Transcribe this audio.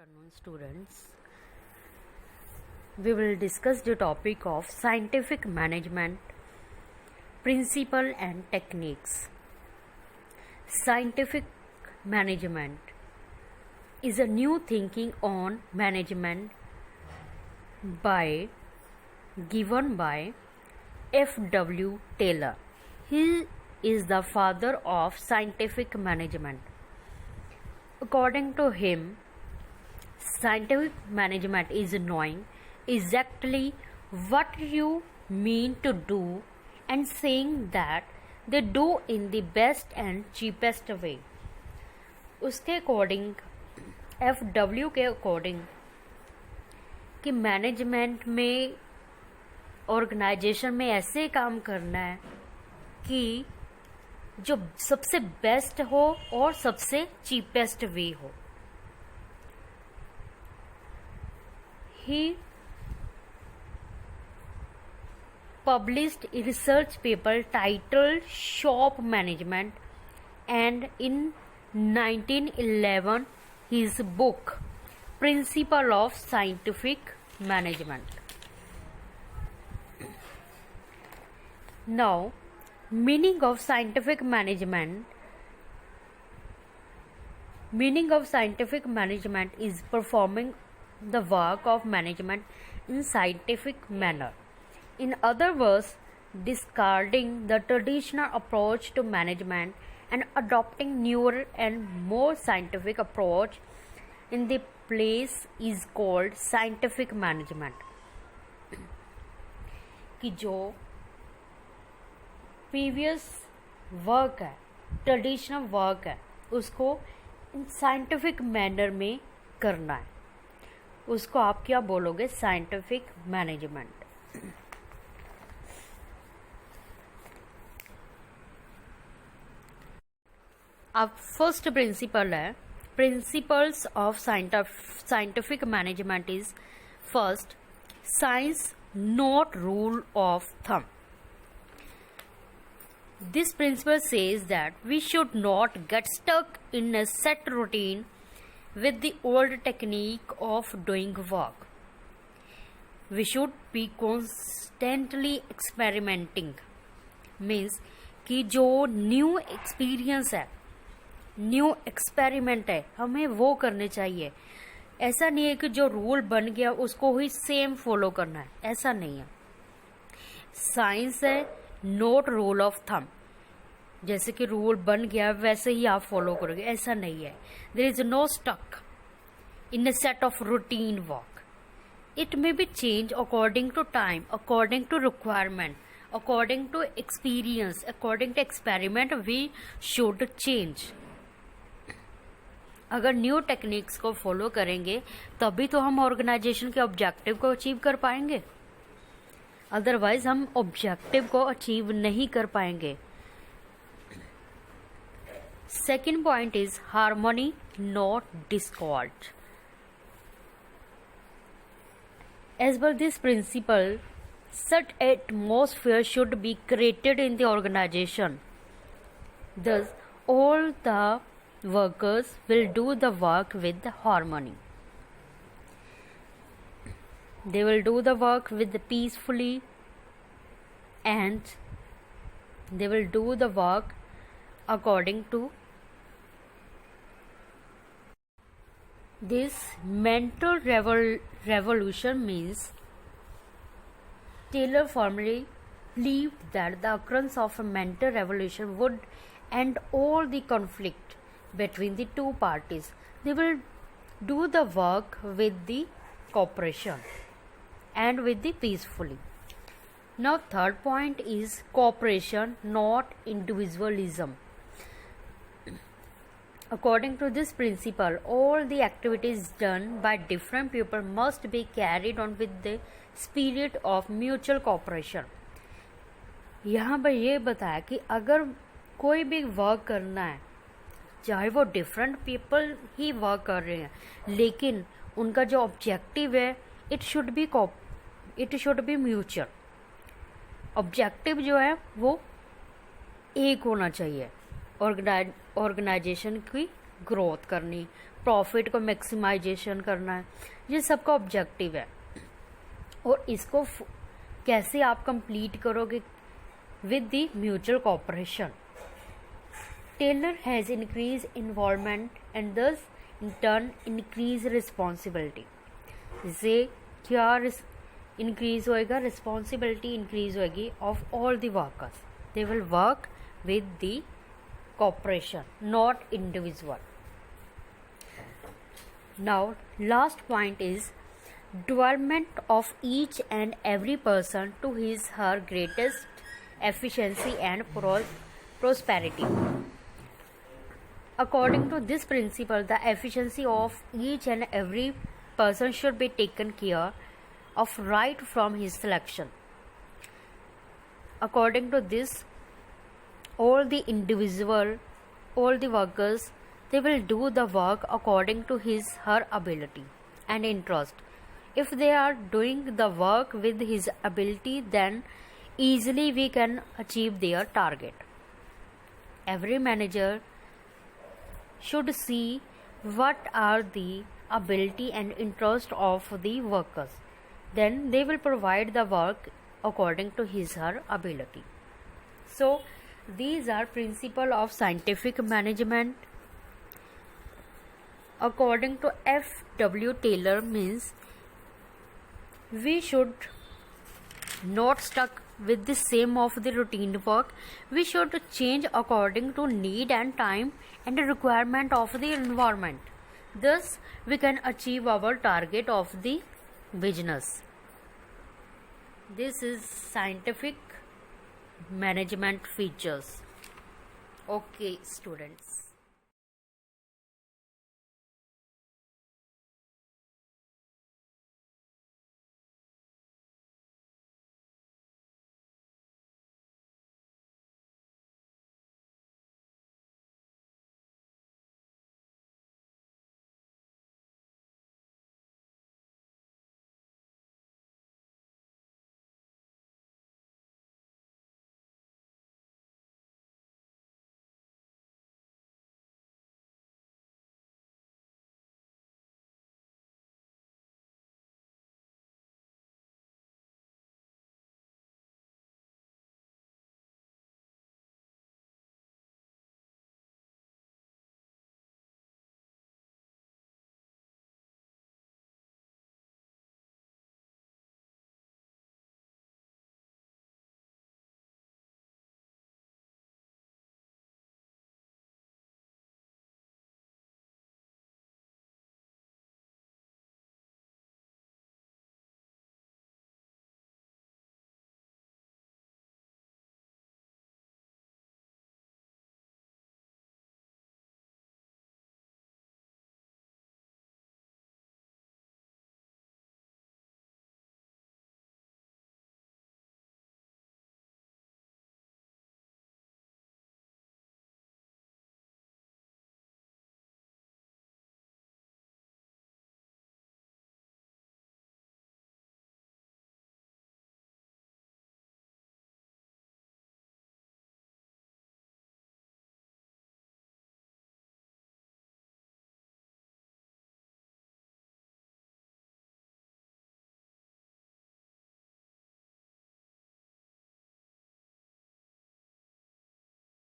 afternoon, students. We will discuss the topic of scientific management, principle and techniques. Scientific management is a new thinking on management given by F.W. Taylor. He is the father of scientific management. According to him, scientific management is knowing exactly what you mean to do and saying that they do in the best and cheapest way. उसके according FW के according कि management में organisation में ऐसे काम करना है कि जो सबसे बेस्ट हो और सबसे चीपेस्ट वे हो. He published a research paper titled Shop Management, and in 1911 his book Principle of Scientific Management. Now, meaning of scientific management is performing the work of management in scientific manner. In other words, discarding the traditional approach to management and adopting newer and more scientific approach in the place is called scientific management. कि जो previous work है, traditional work है, उसको scientific manner में करना है, उसको आप क्या बोलोगे? Scientific management. अब फर्स्ट प्रिंसिपल है, principles of scientific management is first, science not rule of thumb. This principle says that we should not get stuck in a set routine with the old technique of doing work. We should be constantly experimenting. Means कि जो new experience है, new experiment है, हमें वो करने चाहिए. ऐसा नहीं है कि जो रूल बन गया उसको ही सेम फॉलो करना है, ऐसा नहीं है. साइंस है, नोट रूल ऑफ थंब. जैसे कि रूल बन गया वैसे ही आप फॉलो करोगे, ऐसा नहीं है. There is no stuck in a set of routine work. It may be change according to time, according to requirement, according to experience, according to experiment we should change. अगर new techniques को follow करेंगे तभी तो हम organisation के objective को achieve कर पाएंगे, अदरवाइज हम ऑब्जेक्टिव को अचीव नहीं कर पाएंगे. Second point is harmony not discord. As per this principle, such atmosphere should be created in the organization. Thus, all the workers will do the work with harmony. They will do the work with peacefully, and they will do the work according to this mental revolution. Means Taylor firmly believed that the occurrence of a mental revolution would end all the conflict between the two parties. They will do the work with the cooperation and with the peacefully. Now, third point is cooperation, not individualism. According to this principle, all the activities done by different people must be carried on with the spirit of mutual cooperation. यहाँ पर ये बताया कि अगर कोई भी work करना है, चाहे वो डिफरेंट पीपल ही वर्क कर रहे हैं, लेकिन उनका जो ऑब्जेक्टिव है it should be mutual. Objective जो है वो एक होना चाहिए. ऑर्गेनाइजेशन की ग्रोथ करनी, प्रॉफिट को मैक्सिमाइजेशन करना है, ये सबका ऑब्जेक्टिव है। और इसको कैसे आप कंप्लीट करोगे? With the mutual cooperation. Taylor has increase involvement and this in turn increase responsibility. इससे क्या इंक्रीज होएगा? रिस्पॉन्सिबिलिटी इंक्रीज होएगी of all the workers. They will work with the cooperation, not individual. Now, last point is development of each and every person to his her greatest efficiency and prosperity. According to this principle, the efficiency of each and every person should be taken care of right from his selection. According to this, all the workers, they will do the work according to his her ability and interest. If they are doing the work with his ability, then easily we can achieve their target. Every manager should see what are the ability and interest of the workers. Then they will provide the work according to his her ability. So these are principle of scientific management. According to F.W. Taylor, means we should not stuck with the same of the routine work. We should change according to need and time and the requirement of the environment. Thus, we can achieve our target of the business. This is scientific management features. Okay, students.